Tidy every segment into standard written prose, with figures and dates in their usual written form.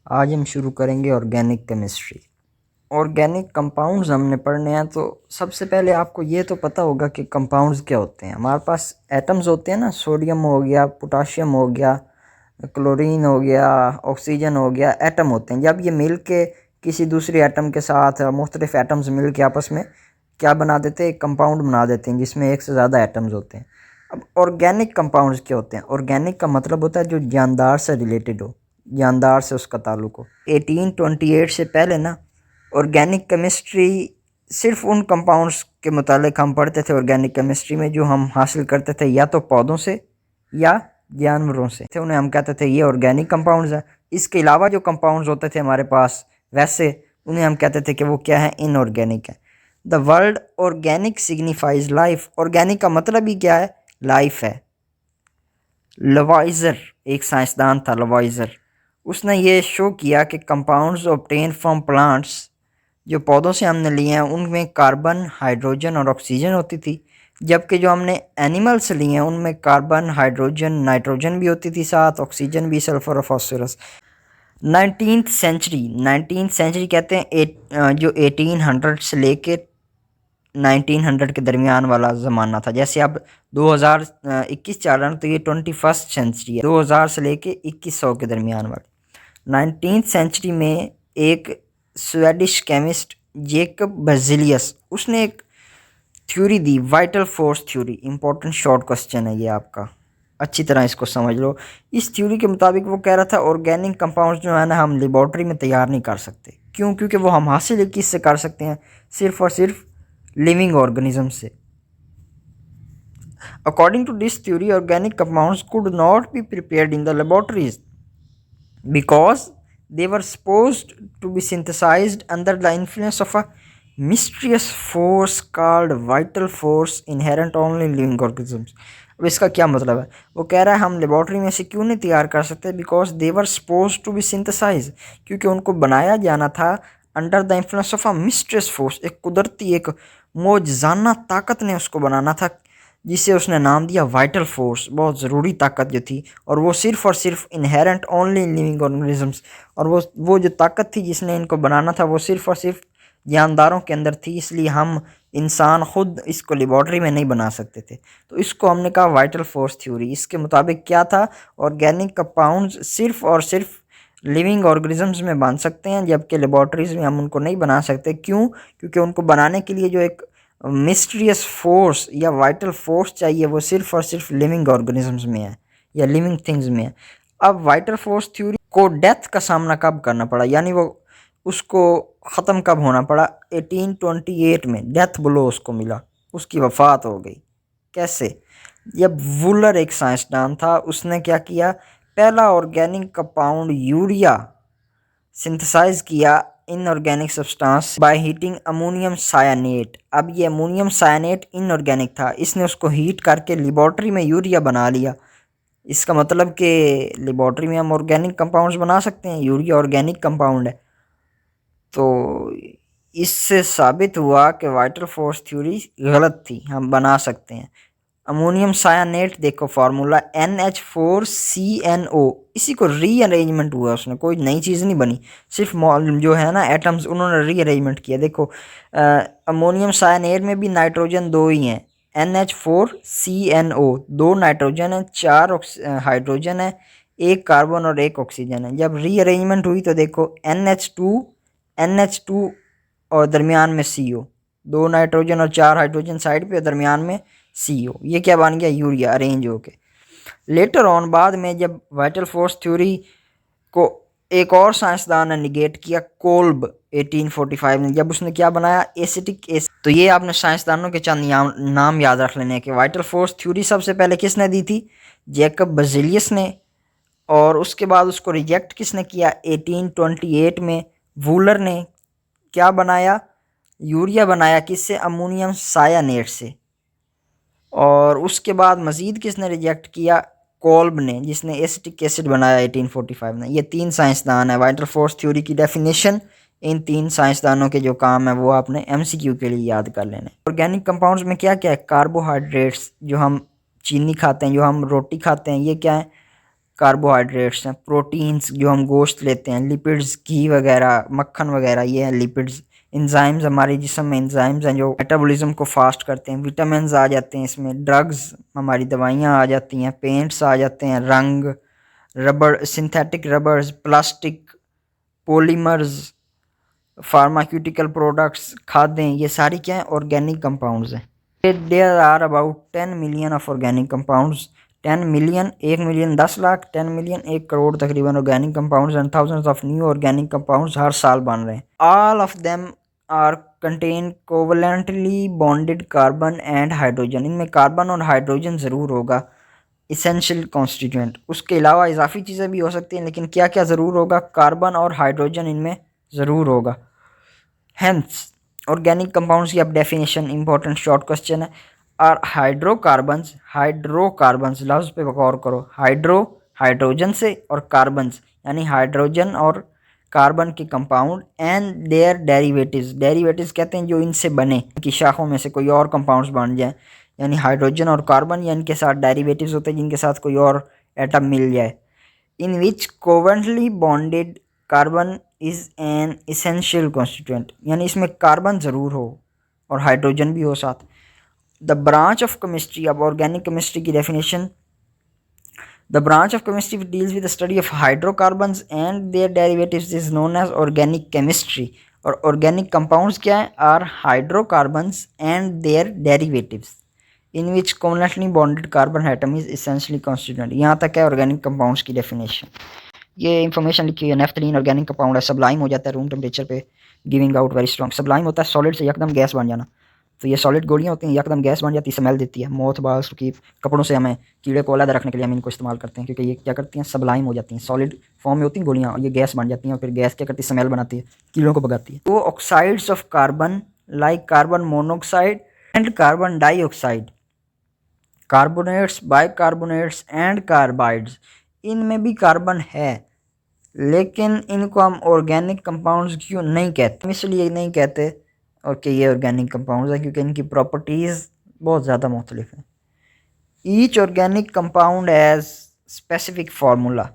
आज हम शुरू करेंगे ऑर्गेनिक केमिस्ट्री। ऑर्गेनिक कंपाउंड्स हमने पढ़ने हैं, तो सबसे पहले आपको ये तो पता होगा कि कंपाउंड्स क्या होते हैं। हमारे पास एटम्स होते हैं ना, सोडियम हो गया, पोटाशियम हो गया, क्लोरीन हो गया, ऑक्सीजन हो गया, एटम होते हैं। जब ये मिल के किसी दूसरे एटम के साथ मुख्तलिफ एटम्स मिल के आपस में क्या बना देते हैं, एक कंपाउंड बना देते हैं जिसमें एक से ज़्यादा एटम्स होते हैं। अब ऑर्गेनिक कंपाउंड्स क्या होते हैं? ऑर्गेनिक का मतलब होता है जो जानदार से रिलेटेड हो, जानदार से उसका ताल्लुक हो। 1828 से पहले ना ऑर्गेनिक केमिस्ट्री सिर्फ उन कंपाउंड्स के मुतालिक हम पढ़ते थे ऑर्गेनिक केमिस्ट्री में जो हम हासिल करते थे या तो पौधों से या जानवरों से, उन्हें हम कहते थे ये ऑर्गेनिक कंपाउंड्स हैं। इसके अलावा जो कंपाउंड्स होते थे हमारे पास वैसे, उन्हें हम कहते थे कि वो क्या है, इनऑर्गेनिक है। The word organic signifies life. Organic का मतलब ही क्या है? लाइफ है। लवाइजर एक साइंसदान था, लवाइजर, उसने ये शो किया कि कंपाउंड्स ऑब्टेन फ्रॉम प्लांट्स, जो पौधों से हमने लिए हैं, उनमें कार्बन, हाइड्रोजन और ऑक्सीजन होती थी, जबकि जो हमने एनिमल से लिए हैं उनमें कार्बन, हाइड्रोजन, नाइट्रोजन भी होती थी, साथ ऑक्सीजन भी, सल्फर और फॉस्फोरस। 19th सेंचुरी कहते हैं जो 1800 से लेके 1900 के दरमियान वाला ज़माना था। जैसे अब 2021 चल रहा है तो ये 21st सेंचुरी है, 2000 से लेके 2100 के दरमियान वाली। 19th सेंचुरी में एक स्वेडिश केमिस्ट जेकब बर्जिलियस, उसने एक थ्योरी दी, vital force theory. Important short question है ये आपका, अच्छी तरह इसको समझ लो। इस थ्योरी के मुताबिक वो कह रहा था ऑर्गेनिक कंपाउंड्स जो है ना हम लेबॉर्ट्री में तैयार नहीं कर सकते। क्यों? क्योंकि वो हम हासिल किससे कर सकते हैं? सिर्फ और सिर्फ लिविंग ऑर्गेनिज्म से। According to this theory, organic compounds could not be prepared in the laboratories because they were supposed to be synthesized under the influence of a mysterious force called vital force inherent only in living organisms. अब इसका क्या मतलब है? वो कह रहा है हम लेबॉर्ट्री में से क्यों नहीं तैयार कर सकते? Because they were supposed to be synthesize, क्योंकि उनको बनाया जाना था under the influence of a mysterious force, एक कुदरती, एक मौजज़ाना ताकत ने उसको बनाना था, जिसे उसने नाम दिया वाइटल फोर्स, बहुत ज़रूरी ताकत जो थी, और वो सिर्फ़ और सिर्फ inherent only in living organisms. और वो जो ताकत थी जिसने इनको बनाना था वो सिर्फ़ और सिर्फ जानदारों के अंदर थी, इसलिए हम इंसान खुद इसको लेबॉर्ट्री में नहीं बना सकते थे। तो इसको हमने कहा वाइटल फोर्स थ्योरी। इसके मुताबिक क्या था? ऑर्गेनिक कंपाउंड्स सिर्फ और सिर्फ लिविंग ऑर्गेनिजम्स में बन सकते हैं, जबकि लेबॉर्ट्रीज़ में हम उनको नहीं बना सकते। क्यों? क्योंकि उनको बनाने के लिए जो एक मिस्टीरियस फोर्स या वाइटल फोर्स चाहिए वो सिर्फ और सिर्फ लिविंग ऑर्गेनिजम्स में है या लिविंग थिंग्स में है। अब वाइटल फोर्स थ्योरी को डेथ का सामना कब करना पड़ा, यानी वो उसको ख़त्म कब होना पड़ा? 1828 में डेथ ब्लो उसको मिला, उसकी वफ़ात हो गई। कैसे? जब वूलर एक साइंसदान था, उसने क्या किया, पहला ऑर्गेनिक कंपाउंड यूरिया सिंथेसाइज किया inorganic substance by heating ammonium cyanate. अब ये अमोनियम सायानेट इनऑर्गेनिक था, इसने उसको हीट करके लेबॉर्ट्री में यूरिया बना लिया। इसका मतलब कि लेबॉर्ट्री में हम ऑर्गेनिक कंपाउंड्स बना सकते हैं, यूरिया ऑर्गेनिक कंपाउंड है। तो इससे साबित हुआ कि वाइटल फोर्स थ्योरी गलत थी, हम बना सकते हैं। अमोनियम सायानेट देखो फार्मूला NH4CNO, इसी को रीअरेंजमेंट हुआ, उसने कोई नई चीज़ नहीं बनी, सिर्फ जो है ना एटम्स उन्होंने रीअरेंजमेंट किया। देखो अमोनियम सायानेट में भी नाइट्रोजन दो ही हैं, NH4CNO, दो नाइट्रोजन है, 4 हाइड्रोजन है, एक कार्बन और एक ऑक्सीजन है। जब रीअरेंजमेंट हुई तो देखो NH2 और दरमियान में CO, दो नाइट्रोजन और 4 हाइड्रोजन साइड पे और दरमियान में CO, ये क्या बन गया? यूरिया, अरेंज होके। लेटर ऑन बाद में जब वाइटल फोर्स थ्योरी को एक और साइंसदान ने निगेट किया, कोल्ब 1845 में, जब उसने क्या बनाया, एसिटिक एसिड। तो ये आपने साइंसदानों के चंद नाम याद रख लेने कि वाइटल फोर्स थ्योरी सबसे पहले किसने दी थी? जेकब बर्जिलियस ने। और उसके बाद उसको रिजेक्ट किसने किया? 1828 में वूलर ने। क्या बनाया? यूरिया बनाया, किससे? अमोनियम सायानेट से। और उसके बाद मज़ीद किसने रिजेक्ट किया? कोल्ब ने, जिसने एसिटिक एसिड बनाया 1845 में। ये 3 साइंसदान है। वाइटल फोर्स थ्योरी की डेफिनेशन, इन 3 साइंसदानों के जो काम है वो आपने MCQ के लिए याद कर लेने। ऑर्गेनिक कंपाउंड्स में क्या क्या है? कार्बोहाइड्रेट्स, जो हम चीनी खाते हैं, जो हम रोटी खाते हैं, ये क्या है? कार्बोहाइड्रेट्स हैं, प्रोटीन्स जो हम गोश्त लेते हैं, लिपिड्स घी वगैरह मक्खन वगैरह ये है लिपिड्स, एंजाइम्स हमारे जिस्म में एंजाइम्स हैं जो मेटाबॉलिज्म को फास्ट करते हैं, विटामिन्स आ जाते हैं इसमें, ड्रग्स हमारी दवाइयाँ आ जाती हैं, पेंट्स आ जाते हैं, रंग, rubber, synthetic rubbers, plastic, polymers, pharmaceutical products, खादें, ये सारी क्या है ऑर्गेनिक कंपाउंड्स हैं। There are about 10 million of organic compounds, 10 million 1 million 10 lakh, 10 million 1 crore तकरीबन organic compounds and thousands of new organic compounds हर साल बन रहे हैं। All of them are contain covalently bonded carbon and hydrogen, इनमें कार्बन और hydrogen ज़रूर होगा इसेंशियल कॉन्स्टिट्यूएंट। उसके अलावा इजाफी चीज़ें भी हो सकती हैं, लेकिन क्या क्या ज़रूर होगा, कार्बन और हाइड्रोजन इनमें ज़रूर होगा। हेंस ऑर्गेनिक कंपाउंड्स की अब डेफिनेशन इंपॉर्टेंट शॉर्ट क्वेश्चन है। और हाइड्रोकार्बन्स, हाइड्रोकार्बन्स लफ्ज़ पे गौर करो, हाइड्रो हाइड्रोजन से और कार्बन्स यानी हाइड्रोजन और कार्बन के compound and their derivatives, derivatives कहते हैं जो इनसे बने, इनकी शाखों में से कोई और कंपाउंड्स बन जाए, यानी हाइड्रोजन और कार्बन या इनके साथ डेरिवेटिव्स होते हैं जिनके साथ कोई और एटम मिल जाए। In which covalently bonded carbon is an essential constituent, यानी इसमें कार्बन ज़रूर हो और हाइड्रोजन भी हो साथ। द ब्रांच ऑफ केमिस्ट्री, अब ऑर्गेनिक केमिस्ट्री की definition, the branch of chemistry deals with the study of hydrocarbons and their derivatives is known as organic chemistry. और ऑर्गेनिक कंपाउंड्स क्या है, are hydrocarbons and their derivatives in which covalently bonded carbon atom is essentially constituent. यहाँ तक है organic compounds की definition. ये information लिखी हुई है, नेफ्थलीन ऑर्गेनिक कंपाउंड है, सब्लाइम हो जाता है रूम टेम्परेचर पे, giving out very strong. Sublime होता है सॉलिड से एकदम गैस बन जाना, तो ये सॉलिड गोलियाँ होती हैं एकदम गैस बन जाती है, स्मेल देती है। मोथ बाल्स की कपड़ों से हमें कीड़े को अलग रखने के लिए हम इनको इस्तेमाल करते हैं, क्योंकि ये क्या करती हैं सब्लाइम हो जाती हैं, सॉलिड फॉर्म में होती हैं गोलियाँ और ये गैस बन जाती हैं और फिर गैस क्या करती है स्मेल बनाती है, कीड़ों को भगाती है। तो oxides of carbon like carbon monoxide and carbon dioxide, carbonates, bicarbonates and carbides, इनमें भी कार्बन है, लेकिन इनको हम ऑर्गेनिक कंपाउंड्स क्यों नहीं कहते, हम इसलिए नहीं कहते और कि ये ऑर्गेनिक कंपाउंड्स हैं क्योंकि इनकी प्रॉपर्टीज़ बहुत ज़्यादा मुख्तलिफ हैं। Each organic compound has specific formula,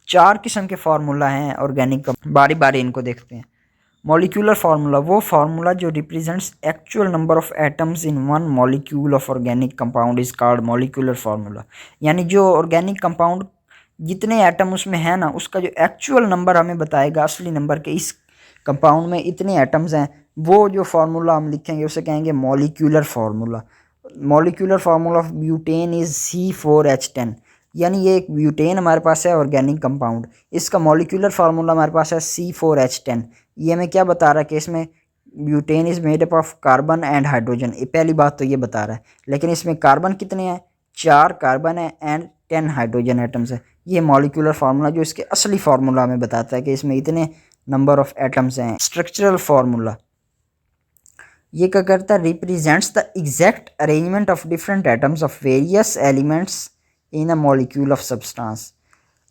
4 किस्म के फार्मूला हैं ऑर्गेनिक, बारी बारी इनको देखते हैं। मॉलिक्यूलर फार्मूला, वो फार्मूला जो represents actual number of atoms in one molecule of organic compound is called molecular formula, यानी जो ऑर्गेनिक कंपाउंड जितने एटम उसमें है ना, उसका जो एक्चुअल नंबर हमें बताएगा, असली नंबर के इस कंपाउंड में इतने एटम्स हैं, वो जो फार्मूला हम लिखेंगे उसे कहेंगे molecular formula. Molecular formula of butane is C4H10, यानी ये एक ब्यूटेन हमारे पास है ऑर्गेनिक कंपाउंड, इसका मॉलिक्यूलर फार्मूला हमारे पास है C4H10। ये हमें क्या बता रहा है कि इसमें butane is made up of carbon and hydrogen, ये पहली बात तो ये बता रहा है, लेकिन इसमें कार्बन कितने हैं, 4 कार्बन है एंड 10 हाइड्रोजन एटम्स है। ये मॉलिक्यूलर फार्मूला जो इसके असली फार्मूला हमें बताता है कि इसमें इतने नंबर ऑफ एटम्स हैं। स्ट्रक्चरल फार्मूला ये क्या करता है, represents the exact arrangement of different atoms of various elements in a molecule of substance.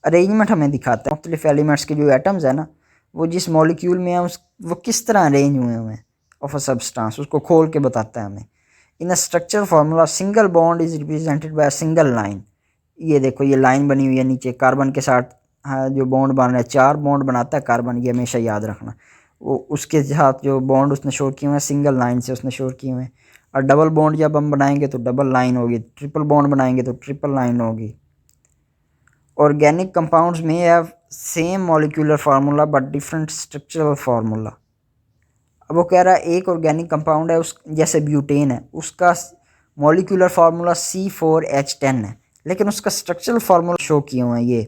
Arrangement हमें दिखाता है मुख्तलिफ एलिमेंट्स के जो एटम्स है ना, वो जिस मॉलिक्यूल में है वो किस तरह अरेंज हुए हुए हैं ऑफ अ सब्सटेंस, उसको खोल के बताता है हमें। In a structure formula single bond is represented by a single line. ये देखो ये लाइन बनी हुई है नीचे, कार्बन के साथ जो बॉन्ड बन रहा है, 4 बॉन्ड बनाता है कार्बन, ये हमेशा याद रखना। वो उसके साथ जो बॉन्ड उसने शो किए हुए हैं सिंगल लाइन से उसने शो किए हुए हैं। और डबल बॉन्ड जब हम बनाएंगे तो डबल लाइन होगी, ट्रिपल बॉन्ड बनाएंगे तो ट्रिपल लाइन होगी। ऑर्गेनिक कंपाउंड्स में have same molecular formula but different structural formula. अब वो कह रहा है एक ऑर्गेनिक कंपाउंड है, उस जैसे ब्यूटेन है, उसका मॉलिक्यूलर फार्मूला C4H10 है, लेकिन उसका स्ट्रक्चरल फार्मूला शो किए हुए हैं। ये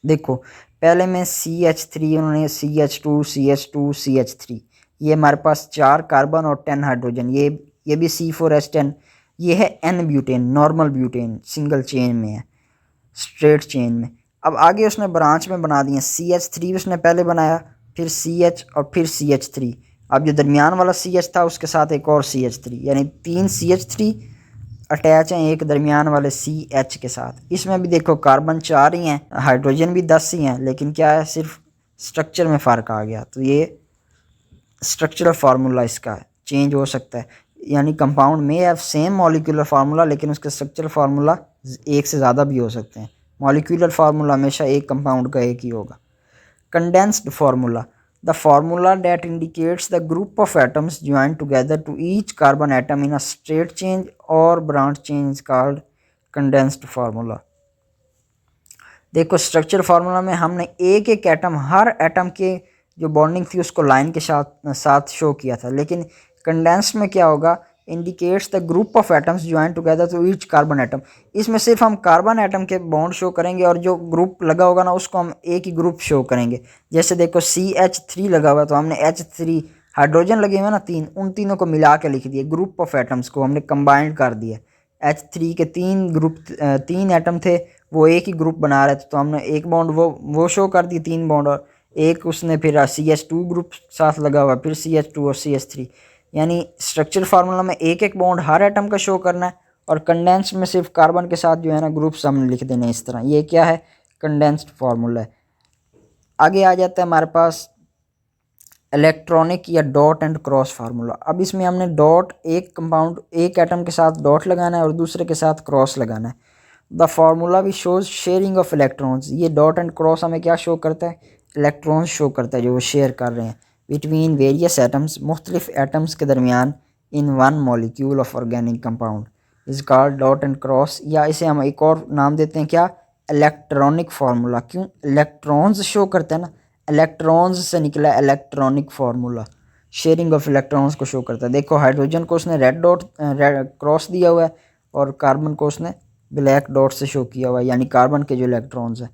देखो पहले में CH3, उन्होंने CH2 CH2 CH3, ये हमारे पास 4 कार्बन और 10 हाइड्रोजन, ये भी C4H10। ये है N butane, normal butane, single chain में है, स्ट्रेट चेन में। अब आगे उसने ब्रांच में बना दिए, CH3 उसने पहले बनाया, फिर CH और फिर CH3। अब जो दरमियान वाला CH था उसके साथ एक और CH3, यानी 3 CH3 अटैच हैं एक दरमियान वाले CH के साथ। इसमें भी देखो कार्बन 4 ही हैं, हाइड्रोजन भी 10 ही हैं, लेकिन क्या है सिर्फ स्ट्रक्चर में फ़र्क आ गया। तो ये स्ट्रक्चरल फार्मूला इसका चेंज हो सकता है, यानी कंपाउंड में हैव सेम मॉलिक्यूलर फार्मूला लेकिन उसके स्ट्रक्चरल फार्मूला एक से ज़्यादा भी हो सकते हैं। मॉलिक्यूलर फार्मूला हमेशा एक कंपाउंड का एक ही होगा। Condensed formula, the formula that indicates the group of atoms join together to each carbon atom in a straight change or branch change called condensed formula. देखो स्ट्रक्चर फार्मूला में हमने एक एक एटम, हर एटम के जो बॉन्डिंग थी उसको line के साथ शो किया था, लेकिन कंडेंस में क्या होगा, indicates the group of atoms join together to each carbon atom. इसमें सिर्फ हम कार्बन एटम के बॉन्ड शो करेंगे और जो ग्रुप लगा होगा ना उसको हम एक ही ग्रुप शो करेंगे। जैसे देखो CH3 लगा हुआ तो हमने H3, हाइड्रोजन लगे हुए ना तीन, उन तीनों को मिला के लिख दिए, ग्रुप ऑफ एटम्स को हमने कंबाइंड कर दिया। H3 के तीन एटम थे, वो एक ही ग्रुप बना रहे थे, तो हमने एक बॉन्ड वो शो कर दी, 3 बॉन्ड, और एक उसने फिर CH2 ग्रुप साथ लगा हुआ, फिर CH2 और CH3। यानी स्ट्रक्चर फार्मूला में एक एक बॉन्ड हर एटम का शो करना है, और कंडेंस में सिर्फ कार्बन के साथ जो है ना ग्रुप्स हमने लिख देने इस तरह। ये क्या है, कंडेंस्ड फार्मूला है। आगे आ जाता है हमारे पास इलेक्ट्रॉनिक या डॉट एंड क्रॉस फार्मूला। अब इसमें हमने डॉट, एक कंपाउंड एक एटम के साथ डॉट लगाना है और दूसरे के साथ क्रॉस लगाना है। द फार्मूला भी शोज शेयरिंग ऑफ इलेक्ट्रॉन्स। ये डॉट एंड क्रॉस हमें क्या शो करता है, इलेक्ट्रॉन्स शो करता है जो वो शेयर कर रहे हैं बिटवीन वेरियस एटम्स, मुख्तलिफ एटम्स के दरमियान, in one molecule of organic compound is called dot and cross, या इसे हम एक और नाम देते हैं क्या, इलेक्ट्रॉनिक फार्मूला। क्यों, इलेक्ट्रॉन्स शो करते हैं ना, इलेक्ट्रॉन्स से निकला electronic formula, sharing of electrons को शो करता है। देखो हाइड्रोजन को उसने रेड क्रॉस दिया हुआ है और कार्बन को उसने ब्लैक डॉट से शो किया हुआ है, यानी कार्बन के जो इलेक्ट्रॉन्स हैं।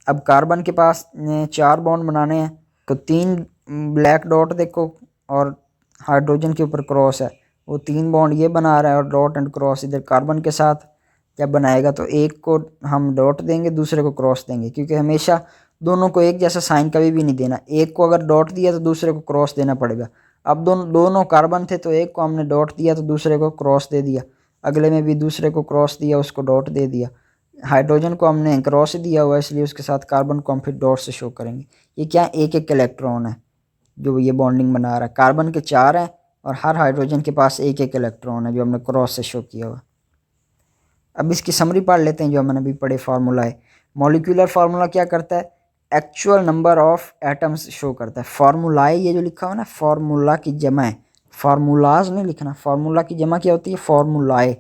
अब कार्बन के पास 4 बॉन्ड बनाने हैं तो 3 ब्लैक डॉट देखो, और हाइड्रोजन के ऊपर क्रॉस है, वो 3 बॉन्ड ये बना रहा है, और डॉट एंड क्रॉस इधर कार्बन के साथ जब बनाएगा तो एक को हम डॉट देंगे, दूसरे को क्रॉस देंगे, क्योंकि हमेशा दोनों को एक जैसा साइन कभी भी नहीं देना। एक को अगर डॉट दिया तो दूसरे को क्रॉस देना पड़ेगा। अब दोनों कार्बन थे तो एक को हमने डॉट दिया तो दूसरे को क्रॉस दे दिया, अगले में भी दूसरे को क्रॉस दिया, उसको डॉट दे दिया। हाइड्रोजन को हमने क्रॉस दिया हुआ है इसलिए उसके साथ कार्बन को हम फिर डॉट से शो करेंगे। ये क्या, एक एक इलेक्ट्रॉन है जो ये बॉन्डिंग बना रहा है। कार्बन के 4 हैं और हर हाइड्रोजन के पास एक एक इलेक्ट्रॉन है जो हमने क्रॉस से शो किया हुआ। अब इसकी समरी पढ़ लेते हैं जो हमने अभी पढ़े फार्मूला है। मॉलिक्यूलर फार्मूला क्या करता है, actual number of atoms show करता है। फार्मूलाए ये जो लिखा हुआ ना, फार्मूला की जमा है, फार्मूलाज नहीं लिखना, फार्मूला की जमा क्या होती है, फार्मूलाए,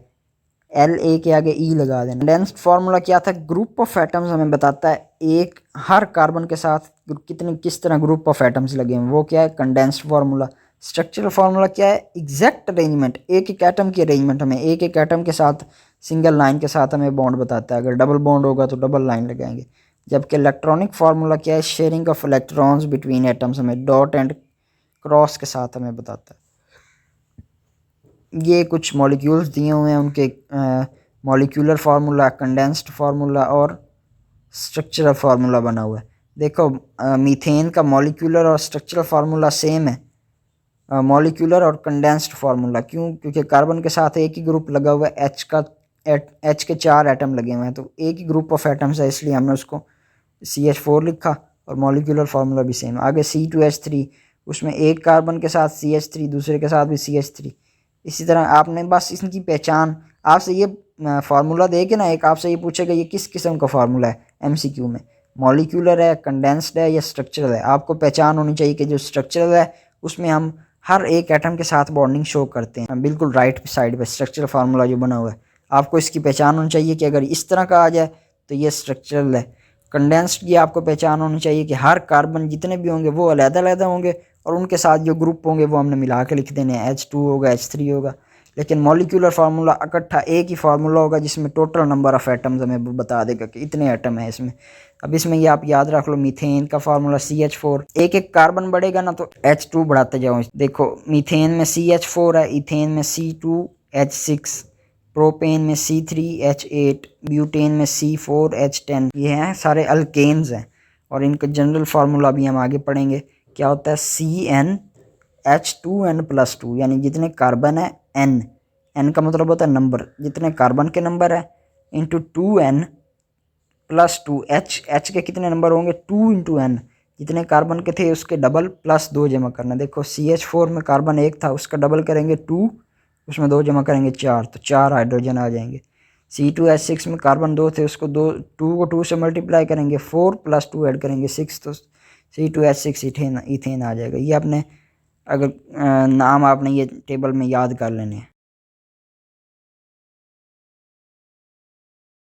LA के आगे E लगा देना। कंडेंस्ड फार्मूला क्या था, ग्रुप ऑफ एटम्स हमें बताता है, एक हर कार्बन के साथ किस तरह ग्रुप ऑफ एटम्स लगे हैं, वो क्या है कंडेंस्ड फार्मूला। स्ट्रक्चरल फार्मूला क्या है, एग्जैक्ट अरेंजमेंट, एक एक एटम की अरेंजमेंट हमें एक एक एटम के साथ सिंगल लाइन के साथ हमें बॉन्ड बताता है, अगर डबल बॉन्ड होगा तो डबल लाइन लगाएंगे। जबकि इलेक्ट्रॉनिक फार्मूला क्या है, sharing of electrons between atoms हमें डॉट एंड क्रॉस के साथ हमें बताता है। ये कुछ मॉलिक्यूल्स दिए हुए हैं, उनके मॉलिक्यूलर फार्मूला, कंडेंस्ड फार्मूला और स्ट्रक्चरल फार्मूला बना हुआ है। देखो मीथेन का मॉलिक्यूलर और स्ट्रक्चरल फार्मूला सेम है, मॉलिक्यूलर और कंडेंस्ड फार्मूला। क्यों, क्योंकि कार्बन के साथ एक ही ग्रुप लगा हुआ है, H के 4 एटम लगे हुए हैं, तो एक ही ग्रुप ऑफ एटम्स है, इसलिए हमने उसको CH4 लिखा, और मॉलिक्यूलर फार्मूला भी सेम। आगे C2H3, उसमें एक कार्बन के साथ CH3, दूसरे के साथ भी CH3। इसी तरह आपने बस इनकी पहचान, आपसे ये फार्मूला दे के ना एक आपसे ये पूछेगा ये किस किस्म का फार्मूला है MCQ में, मॉलिक्यूलर है, कंडेंस्ड है या स्ट्रक्चरल है। आपको पहचान होनी चाहिए कि जो स्ट्रक्चरल है उसमें हम हर एक एटम के साथ बॉन्डिंग शो करते हैं, बिल्कुल राइट साइड पे स्ट्रक्चरल फार्मूला जो बना हुआ है, आपको इसकी पहचान होनी चाहिए कि अगर इस तरह का आ जाए तो ये स्ट्रक्चरल है। कंडेंस्ड की आपको पहचान होनी चाहिए कि हर कार्बन जितने भी होंगे वो अलग-अलग होंगे और उनके साथ जो ग्रुप होंगे वो हमने मिला के लिख देने हैं, H2 होगा, H3 होगा। लेकिन मॉलिक्यूलर फार्मूला इकट्ठा एक ही फार्मूला होगा जिसमें टोटल नंबर ऑफ एटम्स हमें बता देगा कि इतने एटम है इसमें। अब इसमें ये आप याद रख लो, मीथेन का फार्मूला CH4, एक एक कार्बन बढ़ेगा ना तो H2 बढ़ाते जाओ। देखो मीथेन में CH4 है, इथेन में C2H6, प्रोपेन में C3H8, ब्यूटेन में C4H10। ये हैं सारे अल्केन्स हैं और इनका जनरल फार्मूला भी हम आगे पढ़ेंगे। क्या होता है, CnH2n+2, यानी जितने कार्बन है n का मतलब होता है नंबर, जितने कार्बन के नंबर है इंटू 2n+2, H के कितने नंबर होंगे 2 × n, जितने कार्बन के थे उसके डबल प्लस 2 जमा करना। देखो CH4 में कार्बन 1 था, उसका डबल करेंगे 2, उसमें 2 जमा करेंगे 4, तो 4 हाइड्रोजन आ जाएंगे। C2H6 में कार्बन 2 थे, उसको 2 को 2 से मल्टीप्लाई करेंगे, 4 + 2 ऐड करेंगे 6, तो C2H6 इथेन आ जाएगा। ये आपने अगर नाम आपने ये टेबल में याद कर लेने हैं।